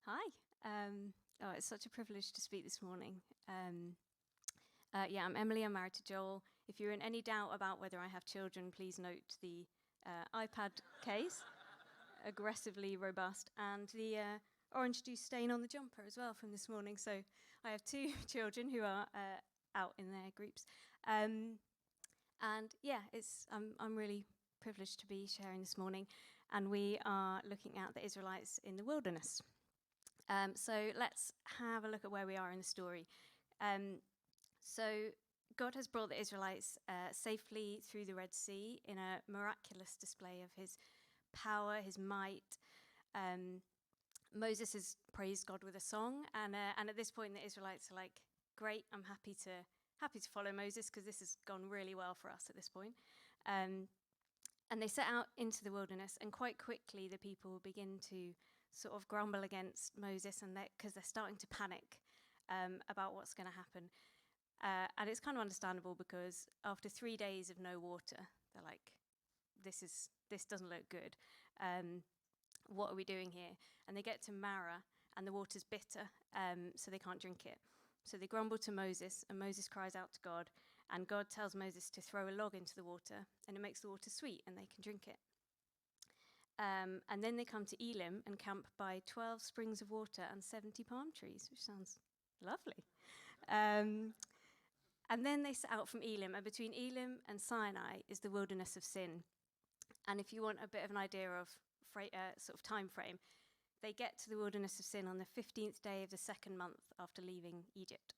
Hi. It's such a privilege to speak this morning. I'm Emily. I'm married to Joel. If you're in any doubt about whether I have children, please note the iPad case, aggressively robust, and the orange juice stain on the jumper as well from this morning. So I have two children who are out in their groups. I'm really privileged to be sharing this morning, and we are looking at the Israelites in the wilderness. So let's have a look at where we are in the story. So God has brought the Israelites safely through the Red Sea in a miraculous display of his power, his might. Moses has praised God with a song, and at this point the Israelites are like, "Great, I'm happy to follow Moses because this has gone really well for us at this point." And they set out into the wilderness, and quite quickly the people begin to sort of grumble against Moses, and because they're starting to panic about what's going to happen. And it's kind of understandable because after 3 days of no water, they're like, this doesn't look good. What are we doing here? And they get to Marah, and the water's bitter, so they can't drink it. So they grumble to Moses, and Moses cries out to God, and God tells Moses to throw a log into the water, and it makes the water sweet, and they can drink it. And then they come to Elim and camp by 12 springs of water and 70 palm trees, which sounds lovely. And then they set out from Elim, and between Elim and Sinai is the wilderness of Sin. And if you want a bit of an idea of sort of time frame, they get to the wilderness of Sin on the 15th day of the second month after leaving Egypt.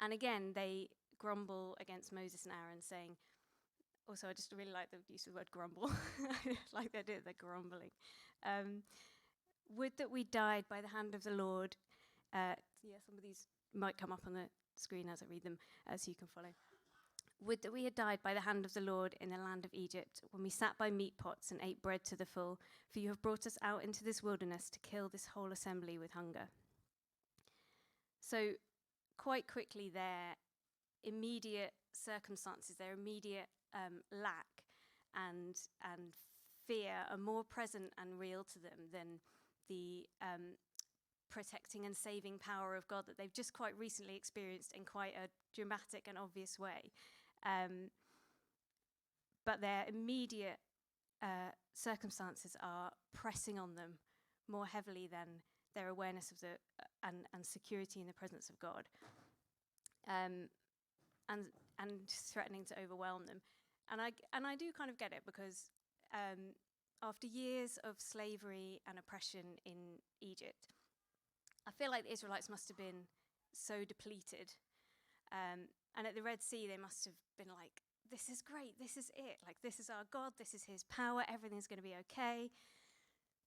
And again, they grumble against Moses and Aaron, saying, also, I just really like the use of the word grumble. Like they're grumbling. Would that we died by the hand of the Lord. Some of these might come up on the screen as I read them, so you can follow. Would that we had died by the hand of the Lord in the land of Egypt, when we sat by meat pots and ate bread to the full, for you have brought us out into this wilderness to kill this whole assembly with hunger. So quite quickly their immediate circumstances, their immediate lack and fear are more present and real to them than the protecting and saving power of God that they've just quite recently experienced in quite a dramatic and obvious way. But their immediate circumstances are pressing on them more heavily than their awareness of and security in the presence of God, and threatening to overwhelm them. And I do kind of get it, because after years of slavery and oppression in Egypt, I feel like the Israelites must have been so depleted. And at the Red Sea, they must have been like, this is great, this is it. Like, this is our God, this is his power, everything's going to be okay.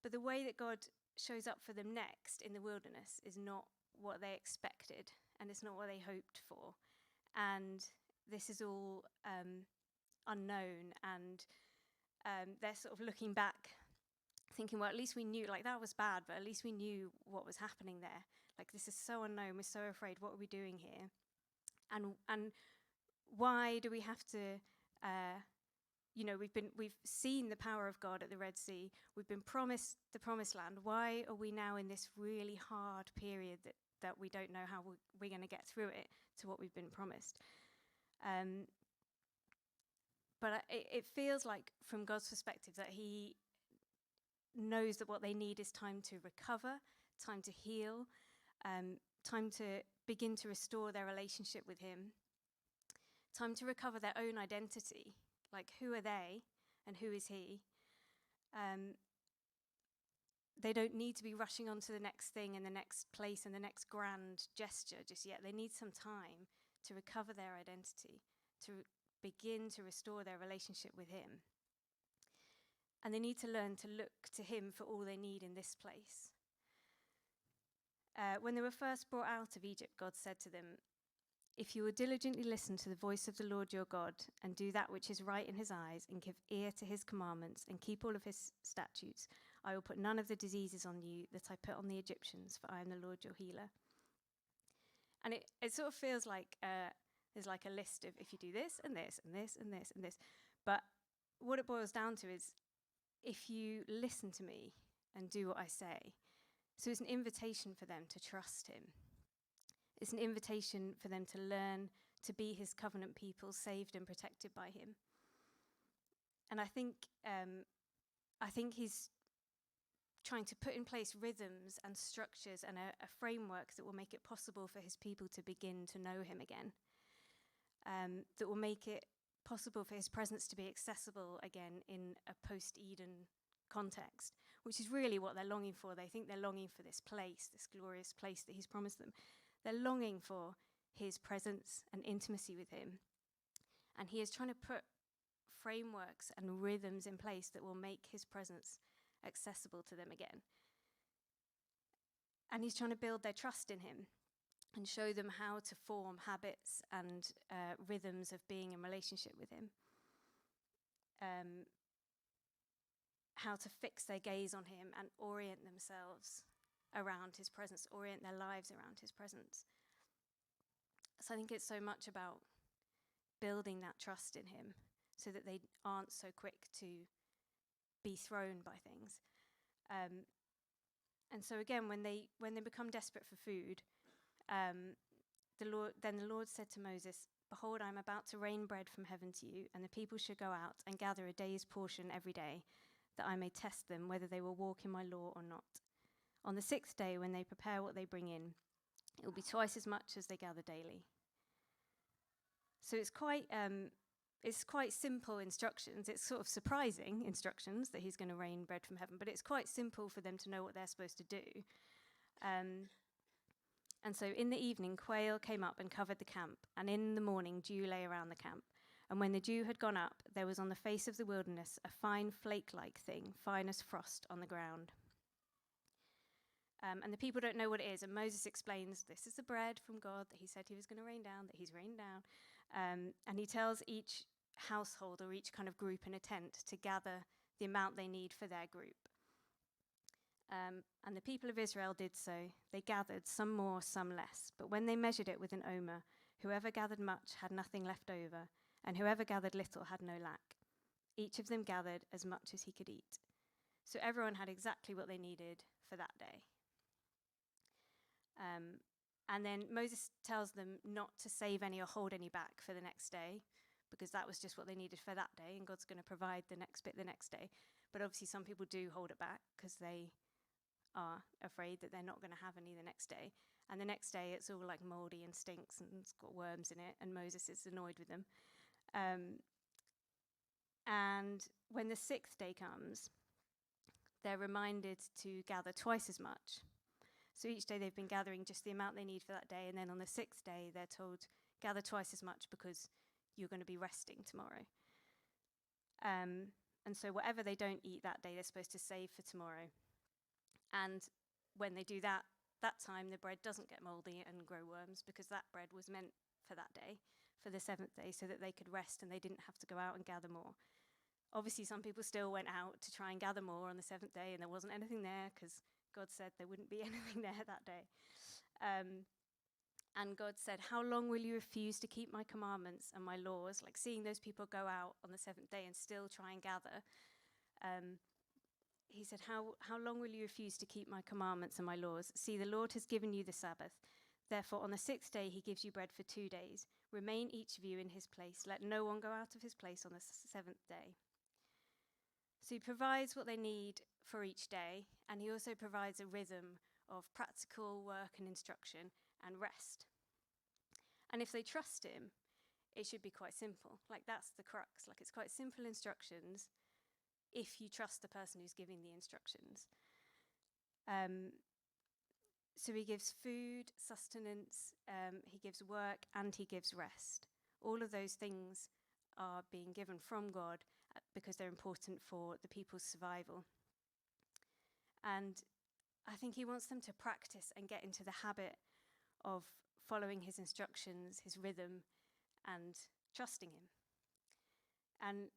But the way that God shows up for them next in the wilderness is not what they expected, and it's not what they hoped for. And this is all unknown, and they're sort of looking back thinking, well, at least we knew, like, that was bad, but at least we knew what was happening there. Like, this is so unknown, we're so afraid, what are we doing here? And why do we have to, we've seen the power of God at the Red Sea, we've been promised the promised land, why are we now in this really hard period that we don't know how we're going to get through it to what we've been promised? But it feels like, from God's perspective, that he knows that what they need is time to recover, time to heal, time to begin to restore their relationship with him, time to recover their own identity, like, who are they and who is he? They don't need to be rushing on to the next thing and the next place and the next grand gesture just yet. They need some time to recover their identity, to begin to restore their relationship with him. And they need to learn to look to him for all they need in this place. When they were first brought out of Egypt, God said to them, "If you will diligently listen to the voice of the Lord your God, and do that which is right in his eyes, and give ear to his commandments, and keep all of his statutes, I will put none of the diseases on you that I put on the Egyptians, for I am the Lord your healer." And it sort of feels like there's like a list of, if you do this and this and this and this and this. But what it boils down to is, if you listen to me and do what I say, So it's an invitation for them to trust him. It's an invitation for them to learn to be his covenant people, saved and protected by him. And I think he's trying to put in place rhythms and structures and a framework that will make it possible for his people to begin to know him again, that will make it possible for his presence to be accessible again in a post-Eden context, which is really what they're longing for. They think they're longing for this place, this glorious place that he's promised them. They're longing for his presence and intimacy with him. And he is trying to put frameworks and rhythms in place that will make his presence accessible to them again. And he's trying to build their trust in him and show them how to form habits and rhythms of being in relationship with him. How to fix their gaze on him and orient themselves around his presence, orient their lives around his presence. So I think it's so much about building that trust in him so that they aren't so quick to be thrown by things. And so again, when they become desperate for food, the Lord said to Moses, "Behold, I am about to rain bread from heaven to you, and the people should go out and gather a day's portion every day, that I may test them whether they will walk in my law or not. On the 6th day, when they prepare what they bring in, it will be twice as much as they gather daily." So it's quite simple instructions. It's sort of surprising instructions that he's going to rain bread from heaven, but it's quite simple for them to know what they're supposed to do. And so in the evening, quail came up and covered the camp, and in the morning, dew lay around the camp. And when the dew had gone up, there was on the face of the wilderness a fine flake-like thing, fine as frost on the ground. And the people don't know what it is. And Moses explains, this is the bread from God that he said he was going to rain down, that he's rained down. And he tells each household or each kind of group in a tent to gather the amount they need for their group. And the people of Israel did so. They gathered, some more, some less. But when they measured it with an omer, whoever gathered much had nothing left over, and whoever gathered little had no lack. Each of them gathered as much as he could eat. So everyone had exactly what they needed for that day. And then Moses tells them not to save any or hold any back for the next day, because that was just what they needed for that day, and God's going to provide the next bit the next day. But obviously some people do hold it back because they are afraid that they're not going to have any the next day. And the next day it's all like moldy and stinks and it's got worms in it, and Moses is annoyed with them. And when the 6th day comes, they're reminded to gather twice as much. So each day they've been gathering just the amount they need for that day, and then on the 6th day they're told, gather twice as much because you're going to be resting tomorrow. And so whatever they don't eat that day, they're supposed to save for tomorrow. And when they do that time the bread doesn't get moldy and grow worms, because that bread was meant for that day, for the 7th day, so that they could rest and they didn't have to go out and gather more. Obviously some people still went out to try and gather more on the 7th day, and there wasn't anything there because God said there wouldn't be anything there that day. And God said, "How long will you refuse to keep my commandments and my laws?" Like seeing those people go out on the 7th day and still try and gather. He said, how long will you refuse to keep my commandments and my laws? See, the Lord has given you the Sabbath. Therefore, on the 6th day, he gives you bread for 2 days. Remain each of you in his place. Let no one go out of his place on the 7th day. So he provides what they need for each day, and he also provides a rhythm of practical work and instruction and rest. And if they trust him, it should be quite simple. Like that's the crux. Like it's quite simple instructions if you trust the person who's giving the instructions. So he gives food, sustenance, he gives work, and he gives rest. All of those things are being given from God because they're important for the people's survival. And I think he wants them to practice and get into the habit of following his instructions, his rhythm, and trusting him. And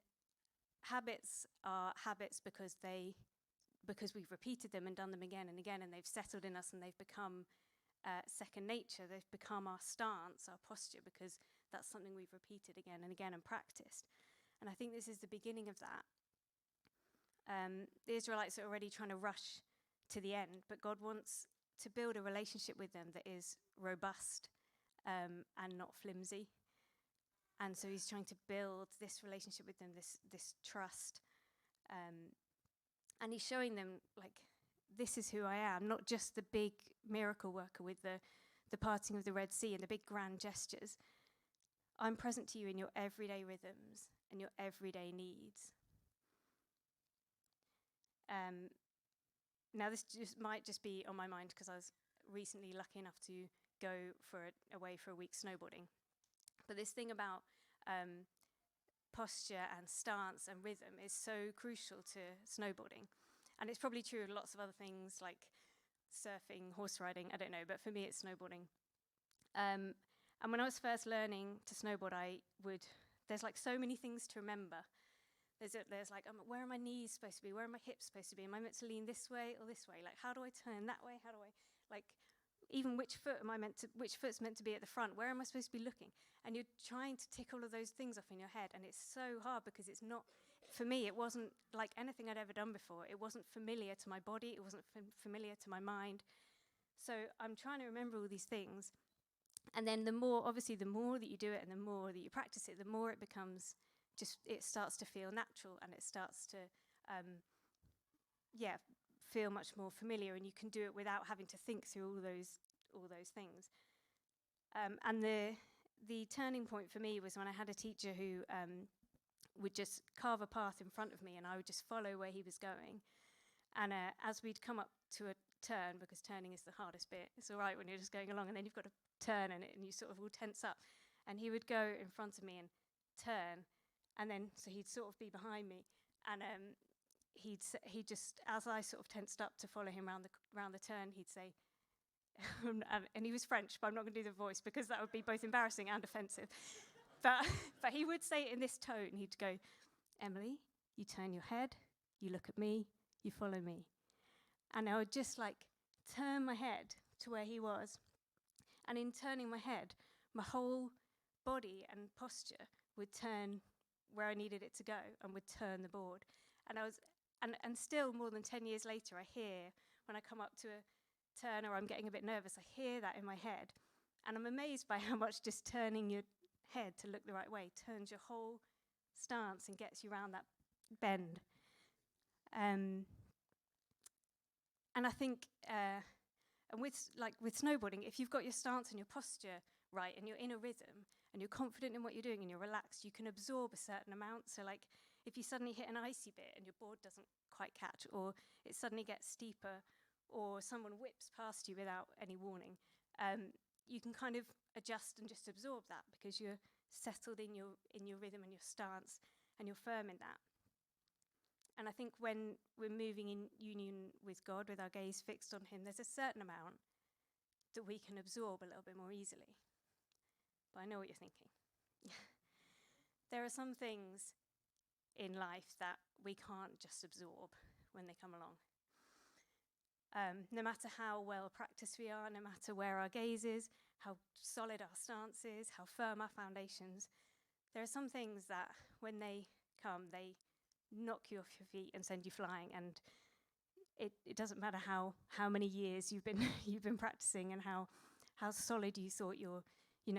habits are habits because we've repeated them and done them again and again, and they've settled in us and they've become second nature. They've become our stance, our posture, because that's something we've repeated again and again and practiced. And I think this is the beginning of that. The Israelites are already trying to rush to the end, but God wants to build a relationship with them that is robust and not flimsy. And so he's trying to build this relationship with them, this trust. And he's showing them, like, this is who I am, not just the big miracle worker with the parting of the Red Sea and the big grand gestures. I'm present to you in your everyday rhythms and your everyday needs. Now, this might just be on my mind because I was recently lucky enough to go away for a week snowboarding. But this thing about posture and stance and rhythm is so crucial to snowboarding. And it's probably true of lots of other things like surfing, horse riding, I don't know, but for me it's snowboarding. And when I was first learning to snowboard, there's like so many things to remember. There's like, where are my knees supposed to be? Where are my hips supposed to be? Am I meant to lean this way or this way? Like, how do I turn that way? How do I, like, even which foot's meant to be at the front? Where am I supposed to be looking? And you're trying to tick all of those things off in your head, and it's so hard because it's not, for me, it wasn't like anything I'd ever done before. It wasn't familiar to my body. It wasn't familiar to my mind. So I'm trying to remember all these things. And then the more that you do it and the more that you practice it, the more it becomes it starts to feel natural, and it starts to, feel much more familiar, and you can do it without having to think through all those things. And the turning point for me was when I had a teacher who would just carve a path in front of me, and I would just follow where he was going. And as we'd come up to a turn, because turning is the hardest bit, it's all right when you're just going along, and then you've got to turn in it, and you sort of all tense up. And he would go in front of me and turn, and then so he'd sort of be behind me, and he'd just, as I sort of tensed up to follow him round the turn, he'd say, and he was French, but I'm not going to do the voice because that would be both embarrassing and offensive. But he would say it in this tone. He'd go, Emily, you turn your head, you look at me, you follow me. And I would just like turn my head to where he was. And in turning my head, my whole body and posture would turn where I needed it to go and would turn the board. And still more than 10 years later, I hear, when I come up to a turn or I'm getting a bit nervous, I hear that in my head. And I'm amazed by how much just turning your head to look the right way turns your whole stance and gets you around that bend. And I think, and with snowboarding, if you've got your stance and your posture right and you're in a rhythm and you're confident in what you're doing and you're relaxed, you can absorb a certain amount. So like if you suddenly hit an icy bit and your board doesn't quite catch, or it suddenly gets steeper, or someone whips past you without any warning, you can kind of adjust and just absorb that because you're settled in your rhythm and your stance and you're firm in that. And I think when we're moving in union with God, with our gaze fixed on him, there's a certain amount that we can absorb a little bit more easily. But I know what you're thinking. There are some things in life that we can't just absorb when they come along. No matter how well practiced we are, no matter where our gaze is, how solid our stance is, how firm our foundations, there are some things that when they come, they knock you off your feet and send you flying. And it doesn't matter how many years you've been practicing and how solid you thought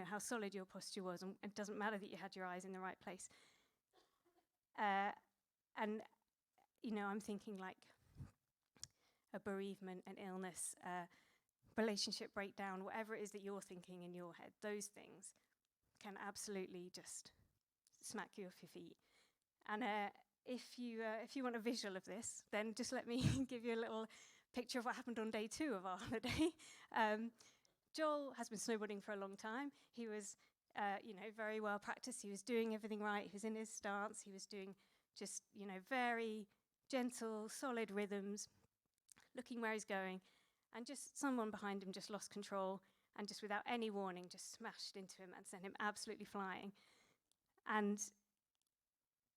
how solid your posture was, and it doesn't matter that you had your eyes in the right place. And I'm thinking like a bereavement, an illness, relationship breakdown, whatever it is that you're thinking in your head, those things can absolutely just smack you off your feet. And if you want a visual of this, then just let me give you a little picture of what happened on day 2 of our holiday. Joel has been snowboarding for a long time. He was, very well practiced. He was doing everything right. He was in his stance. He was doing just, very gentle, solid rhythms, looking where he's going. And just someone behind him just lost control and just without any warning just smashed into him and sent him absolutely flying. And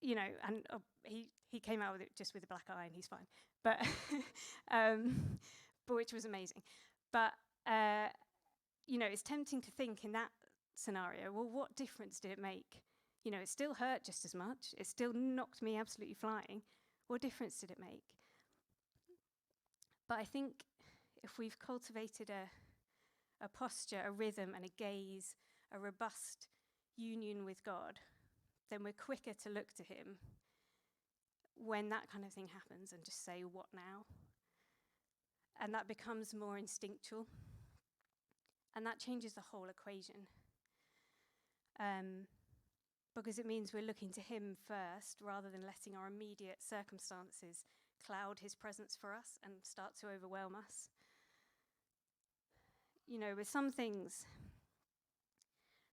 he came out with it just with a black eye and he's fine. But which was amazing. But it's tempting to think in that scenario, well, what difference did it make? It still hurt just as much. It still knocked me absolutely flying. What difference did it make? But I think if we've cultivated a posture, a rhythm, and a gaze, a robust union with God, then we're quicker to look to him when that kind of thing happens and just say, what now? And that becomes more instinctual. And that changes the whole equation. Because it means we're looking to him first rather than letting our immediate circumstances cloud his presence for us and start to overwhelm us. You know, with some things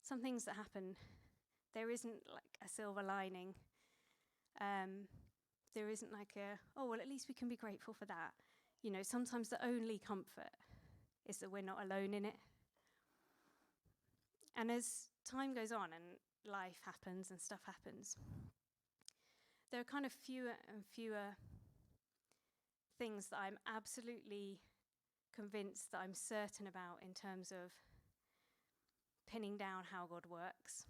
that happen, there isn't like a silver lining. There isn't like well, at least we can be grateful for that. You know, sometimes the only comfort is that we're not alone in it. And as time goes on and life happens and stuff happens, there are kind of fewer and fewer things that I'm absolutely convinced, that I'm certain about in terms of pinning down how God works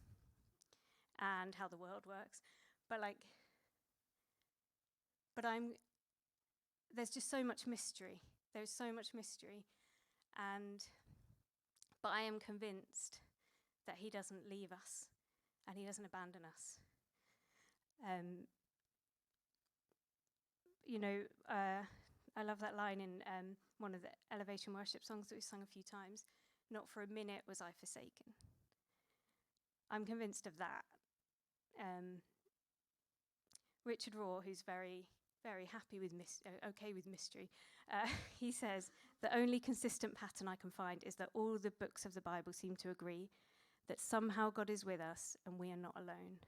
and how the world works. There's just so much mystery. There's so much mystery. But I am convinced that he doesn't leave us and he doesn't abandon us. I love that line in one of the Elevation worship songs that we've sung a few times. Not for a minute was I forsaken. I'm convinced of that. Richard Rohr, who's very, very happy with okay with mystery, he says, the only consistent pattern I can find is that all the books of the Bible seem to agree that somehow God is with us and we are not alone.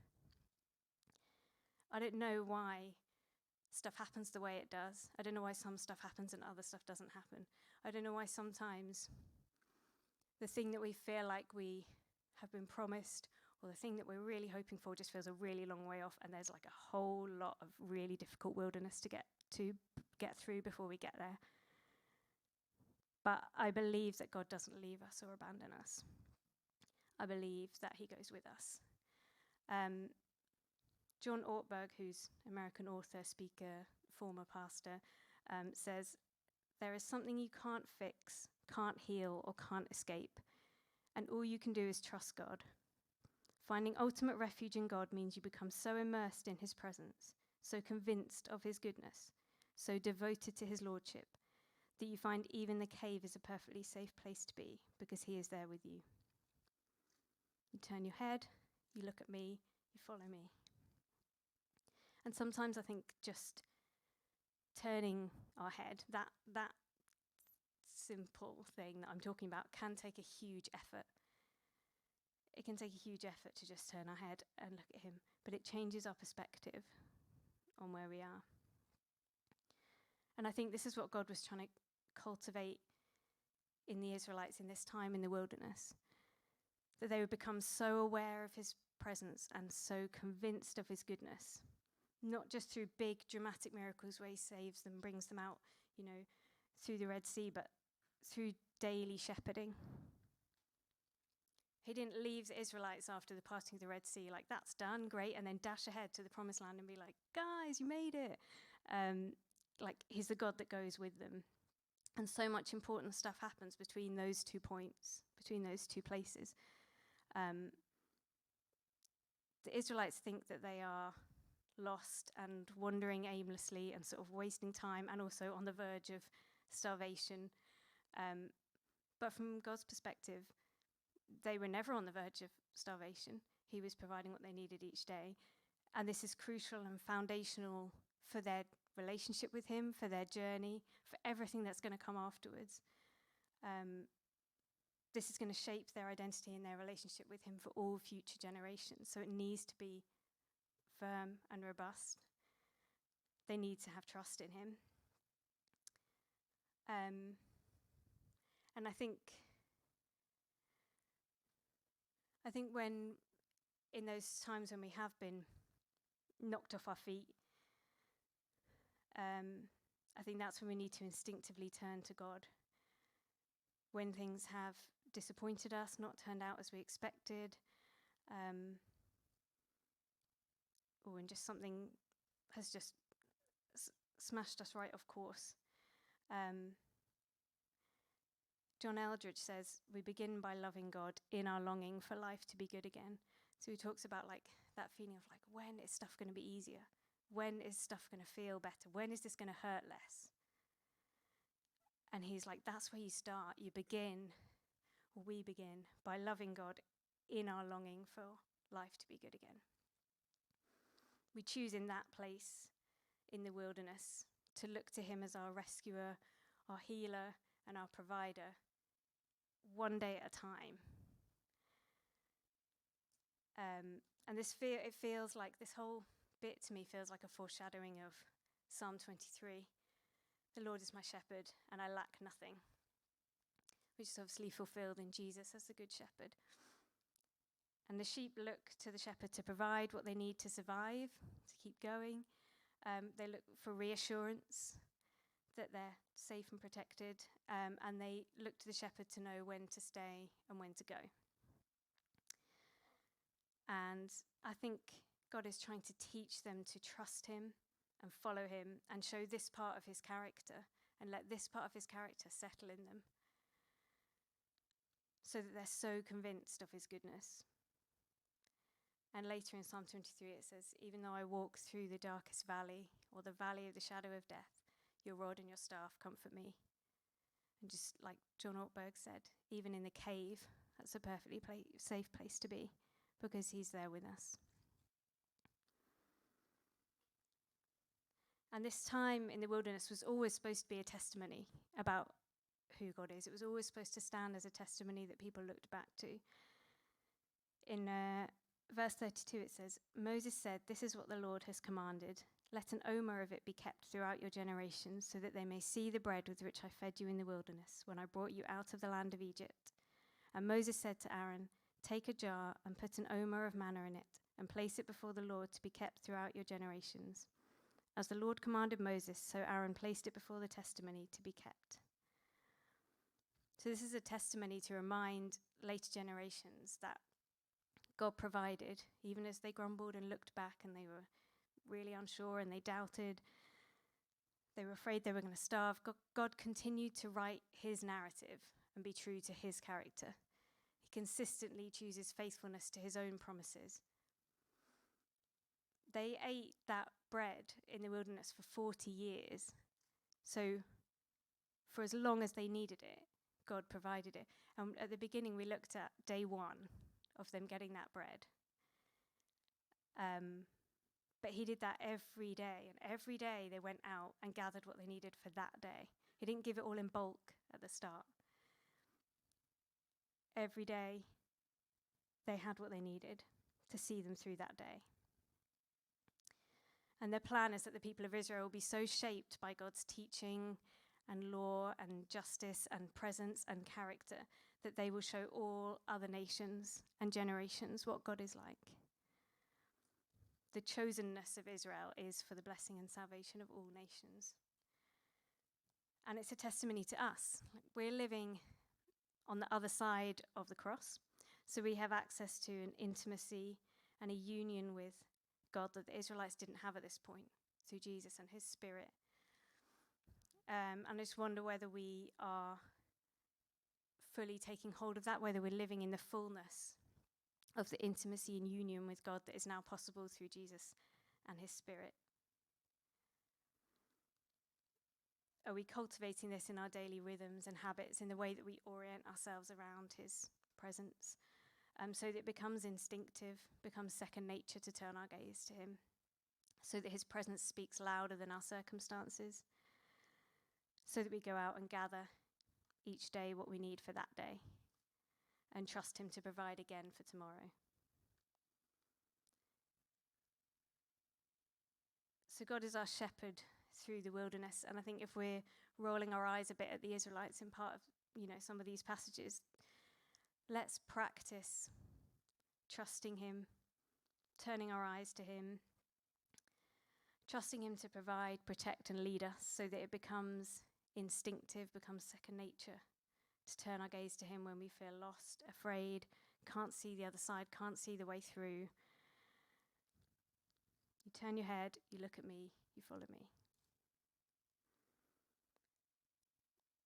I don't know why stuff happens the way it does. I don't know why some stuff happens and other stuff doesn't happen. I don't know why sometimes the thing that we feel like we have been promised, or the thing that we're really hoping for, just feels a really long way off, and there's like a whole lot of really difficult wilderness to get through before we get there. But I believe that God doesn't leave us or abandon us. I believe that he goes with us. John Ortberg, who's an American author, speaker, former pastor, says, there is something you can't fix, can't heal, or can't escape, and all you can do is trust God. Finding ultimate refuge in God means you become so immersed in his presence, so convinced of his goodness, so devoted to his lordship, that you find even the cave is a perfectly safe place to be, because he is there with you. You turn your head, you look at me, you follow me. And sometimes I think just turning our head, that simple thing that I'm talking about, can take a huge effort. It can take a huge effort to just turn our head and look at him, but it changes our perspective on where we are. And I think this is what God was trying to cultivate in the Israelites in this time in the wilderness, that they would become so aware of his presence and so convinced of his goodness, not just through big dramatic miracles where he saves them, brings them out, through the Red Sea, but through daily shepherding. He didn't leave the Israelites after the parting of the Red Sea, like, that's done, great, and then dash ahead to the promised land and be like, guys, you made it. He's the God that goes with them. And so much important stuff happens between those 2 points, between those two places. The Israelites think that they are lost and wandering aimlessly and sort of wasting time and also on the verge of starvation. But from God's perspective, they were never on the verge of starvation. He was providing what they needed each day. And this is crucial and foundational for their relationship with him, for their journey, for everything that's going to come afterwards. This is going to shape their identity and their relationship with him for all future generations. So it needs to be firm and robust. They need to have trust in him. And I think when, in those times when we have been knocked off our feet, I think that's when we need to instinctively turn to God. When things have disappointed us, not turned out as we expected, or when just something has just smashed us right off course. John Eldridge says, we begin by loving God in our longing for life to be good again. So he talks about like that feeling of like, when is stuff going to be easier? When is stuff going to feel better? When is this going to hurt less? And he's like, that's where you start. You begin, or we begin, by loving God in our longing for life to be good again. We choose in that place, in the wilderness, to look to him as our rescuer, our healer, and our provider, one day at a time. And it feels like, this whole bit to me feels like a foreshadowing of Psalm 23. The Lord is my shepherd, and I lack nothing, which is obviously fulfilled in Jesus as the good shepherd. And the sheep look to the shepherd to provide what they need to survive, to keep going. They look for reassurance that they're safe and protected, and they look to the shepherd to know when to stay and when to go. And I think God is trying to teach them to trust him and follow him and show this part of his character and let this part of his character settle in them so that they're so convinced of his goodness. And later in Psalm 23 it says, even though I walk through the darkest valley or the valley of the shadow of death, your rod and your staff comfort me. And just like John Ortberg said, even in the cave, that's a perfectly safe place to be because he's there with us. And this time in the wilderness was always supposed to be a testimony about who God is. It was always supposed to stand as a testimony that people looked back to. In verse 32 it says, Moses said, this is what the Lord has commanded. Let an omer of it be kept throughout your generations, so that they may see the bread with which I fed you in the wilderness, when I brought you out of the land of Egypt. And Moses said to Aaron, take a jar and put an omer of manna in it, and place it before the Lord to be kept throughout your generations. As the Lord commanded Moses, so Aaron placed it before the testimony to be kept. So this is a testimony to remind later generations that God provided, even as they grumbled and looked back and they were really unsure and they doubted. They were afraid they were going to starve. God continued to write his narrative and be true to his character. He consistently chooses faithfulness to his own promises. They ate that bread in the wilderness for 40 years. So for as long as they needed it, God provided it. And at the beginning, we looked at day 1 of them getting that bread. But he did that every day. And every day they went out and gathered what they needed for that day. He didn't give it all in bulk at the start. Every day they had what they needed to see them through that day. And their plan is that the people of Israel will be so shaped by God's teaching and law and justice and presence and character that they will show all other nations and generations what God is like. The chosenness of Israel is for the blessing and salvation of all nations. And it's a testimony to us. We're living on the other side of the cross, so we have access to an intimacy and a union with God that the Israelites didn't have at this point, through Jesus and his Spirit. And I just wonder whether we are fully taking hold of that, whether we're living in the fullness of the intimacy and union with God that is now possible through Jesus and his Spirit. Are we cultivating this in our daily rhythms and habits, in the way that we orient ourselves around his presence, so that it becomes instinctive, becomes second nature to turn our gaze to him, so that his presence speaks louder than our circumstances, so that we go out and gather each day what we need for that day and trust him to provide again for tomorrow. So God is our shepherd through the wilderness, and I think if we're rolling our eyes a bit at the Israelites in part of, some of these passages, let's practice trusting him, turning our eyes to him, trusting him to provide, protect, and lead us so that it becomes instinctive, becomes second nature, to turn our gaze to him when we feel lost, afraid, can't see the other side, can't see the way through. You turn your head, you look at me, you follow me.